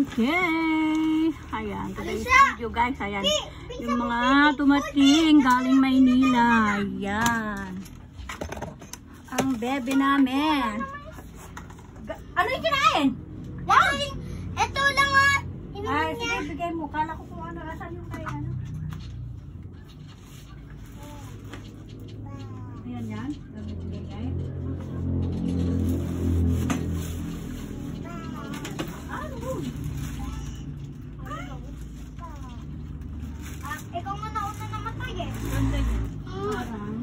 Okay. Ayan, today's video guys. Ayan, yung mga dumating galing Maynila. Ayan. Ang bebe namin. Ano yung kinain? Wow! Ito lang ah. Ay, sige, bigay mo. Kala ko kung ano, rasan yung kaya ano. Ayan yan. Bigay. Ikaw nga nauna namatay eh. Ganda yun. Parang.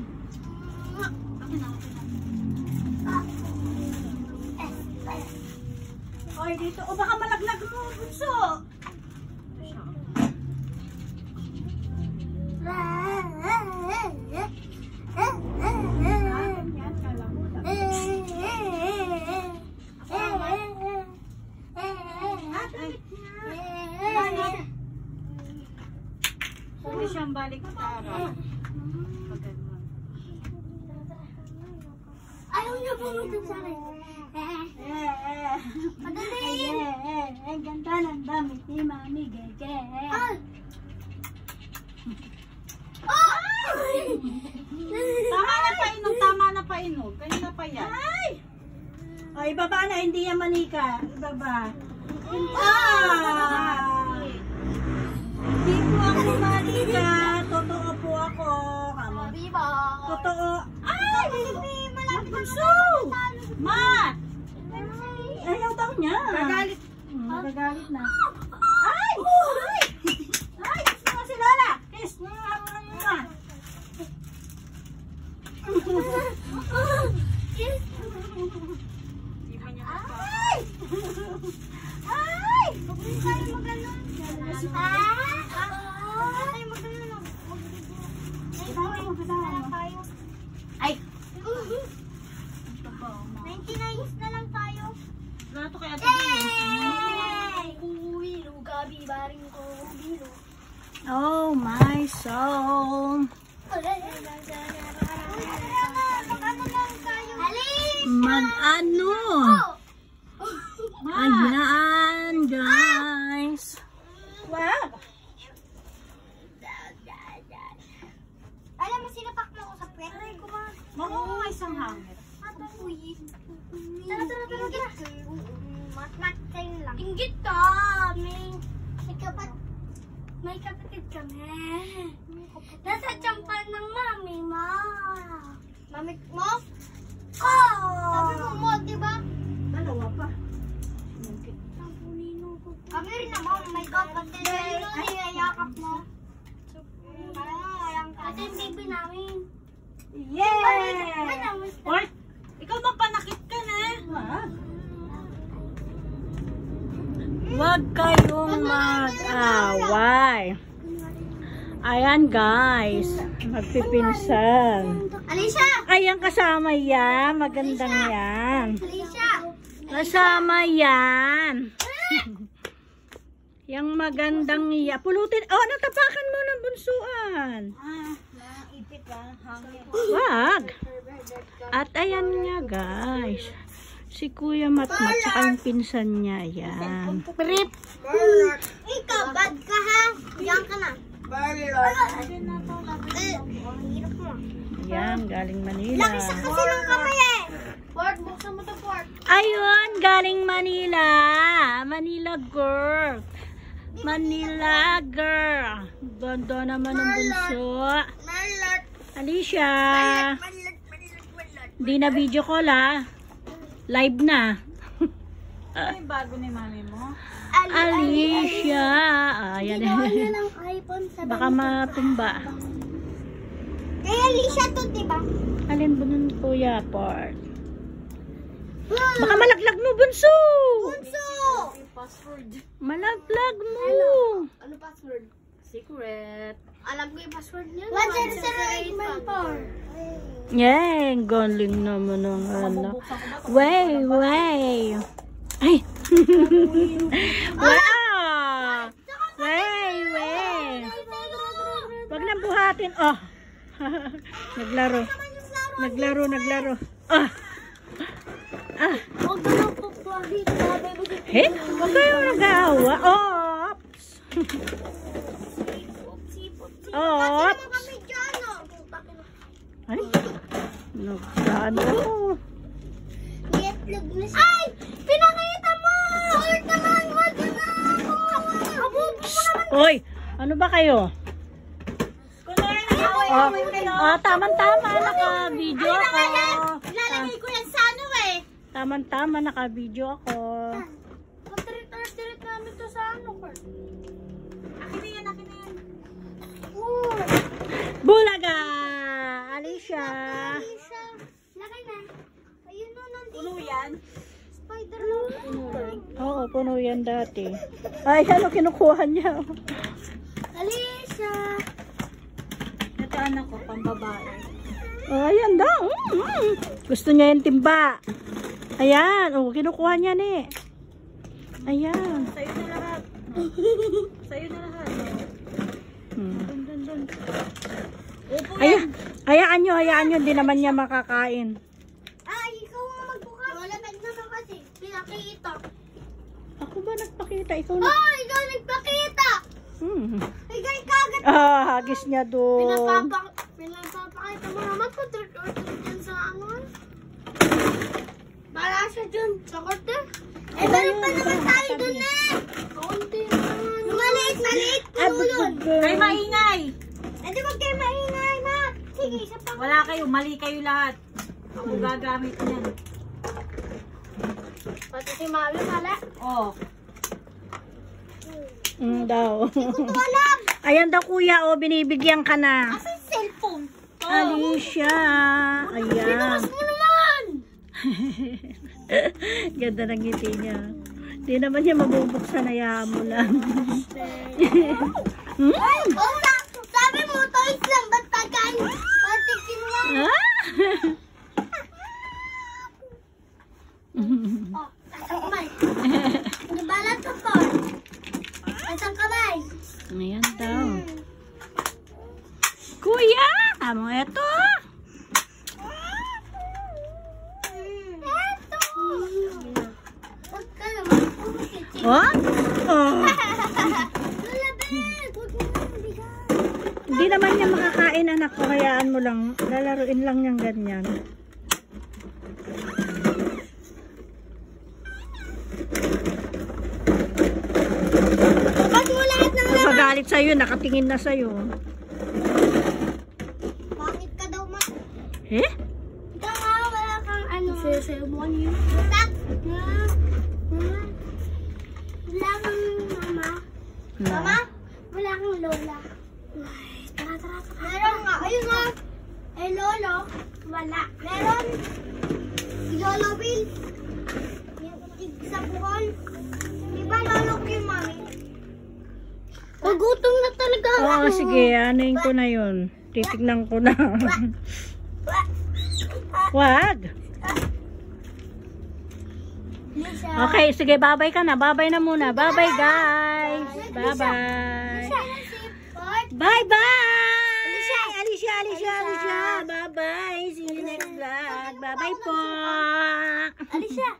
Oy, dito. O baka malaglag mo, bunso. Yan, kala mo. Sabi siyang balik sa araw. Ayaw niya pumunta sa akin. Madali! Ang ganda ng damit ni Mami Gege. Ay! Tama na painom. Kanina pa yan. Ay! O, ibaba na, hindi yan manika. Ibaba. Hindi po ako manika. Totoo po ako. Viva! Totoo. Ay! Malapit na Bunso! Ma! Ayaw daw niya. Nagagalit. Nagagalit na. Ay! Ay! Ay! Kiss mo si Lola! Kiss! Ay! Ay! Huwag mo tayo maganon. Huwag tayo maganon. Tayo. Ay! 99 years na lang tayo. Lato kaya ito. Yay! Uwilo, gabi, baring ko, uwilo. Oh my soul. Mag-ano lang tayo? Alis! Mag-ano? Ayan, guys. Wow. Alam mo, sinapak mo ako sa puwet. Aray ko ba? Makuha isang hangin. Tara. Mat kayo lang. Inggit ka! May kapatid kami. Nasa tsampan ng mami mo. Mami mo? Sabi mo, diba? Dalawa pa. Kami rin naman, may kapatid. Niyayakap mo. Ito yung baby namin. Yeah! Oy! Ikaw bang panakit ka na? Huwag kayong mag-away. Ayan guys, magpipinsan. Alicia! Ayan kasama yan, magandang yan. Alicia! Kasama yan. Yang magandang yan. Pulutin. Oh, natapakan mo ng bunsuan. Naipit lang. Wag. At ayan nga guys. Si Kuya Matmat saka yung pinsan niya. Yan. Rip! Ikaw, bad ka ha? Diyan ka na. Hirap mo. Yan, galing Manila. Laki sa kasi ng kamay eh. Ford, buksan mo to Ford. Ayun, galing Manila. Manila girl. Manila girl. Ganda naman ng bunso. Malot. Alicia. Malot. Di na video call ha. Live na. Ano yung bago ni mami mo? Alicia. Ayan. ng iPhone 7. Baka matumba. Kaya Alicia to, diba? Alin ba nun Kuya Port? Baka malaglag mo bunso. Bunso! Password. Malaglag mo. Ano password? Secret. Alam ko yung password niya. 100814. Yay, galing naman ang ano. Way. Ay. Wow. Way. Wag na buhatin. Oh. Naglaro. Ah. Huwag na lang po dito, babay mo dito. Eh, huwag kayong nag-aawa. Oops! Oops! Kami dyan, oh. Ay, nagdaan ako. Itlog na siya. Ay! Pinakita mo! Short naman! Wag na! Abubo mo naman! Hoy, ano ba kayo? Tama-tama, naka-video ako. Ilalagay ko yan sa ano eh. Tama-tama, naka-video ako. Pag-tirit namin to sa ano, Kurt. Akin na yan. Bulaga! Alicia! Alicia. Laki na. Ayun na, nandito. Puno yan. Spider lang. Oo, puno yan dati. Ay, ano kinukuha niya? Alicia. Ito anak ko, pambabae. Oh, ayan daw. Gusto niya yung timba. Ayan, oh, kinukuha niya ni. Ayan. Sa'yo na lahat. Sa'yo na lahat. Dun. Upo yan. Hayaan nyo, hindi naman niya makakain. Ay, ikaw nga magbukas. Wala naman kasi. Pinakita. Ako ba nagpakita? Ikaw na. Oh, ikaw nagpakita. Bigay kagad. Hagis niya doon. Pinapapakita mo naman kung trick-or-treat dyan sa ano. Para siya dyan sa korte. Eh, meron pa naman tayo dun eh. Kaunti naman. Maliit, puno yun. Kayo maingay. Eh, di wag kayo maingay, ma. Sige, isa pa. Wala kayo, mali kayo lahat. Ako gagamit niyan. Pati si Mami pala. Oh. Daw. Wala. Ayan daw kuya, oh, binibigyan ka na. Asa yung cellphone? Alicia. Ayan. Binukas mo naman. Ganda ng ngiti niya. Hindi naman niya mabubuksan, hayaan mo lang. Ay, oh, sabi mo, toys lang. Ba't pagkain? Pati kinuha. Oh, asang kamay. Nabalat ko po. Asang kamay. Ayan daw. Kuya, ano ito? Eto. Huwag ka naman. Oh? Oh. Lalabit. Huwag mo naman bigay. Hindi naman niya makakain, anak ko. Hayaan mo lang. Lalaruin lang niyang ganyan. Huwag mo lahat ng lahat. Magalit sa'yo, nakatingin na sa'yo. Bakit ka daw ma? Eh? Ikaw nga, wala kang ano. Sayo mo kanina. Tak. Wala kang mama. Mama? Wala kang lola. Ay, tara. Meron nga. Ayun nga. Eh, lolo. Wala. Meron. Si Lolo Bill. Yung itig sa buhol. Di ba lolo ko yung mami? Nagutom na talaga ako. Oo, sige. Anuin ko na yun. Titignan ko na. Wag. Okay, sige. Babay ka na. Babay na muna. Babay, guys. Bye-bye. Bye-bye. Alicia. Bye-bye. See you next vlog. Bye-bye po. Alicia.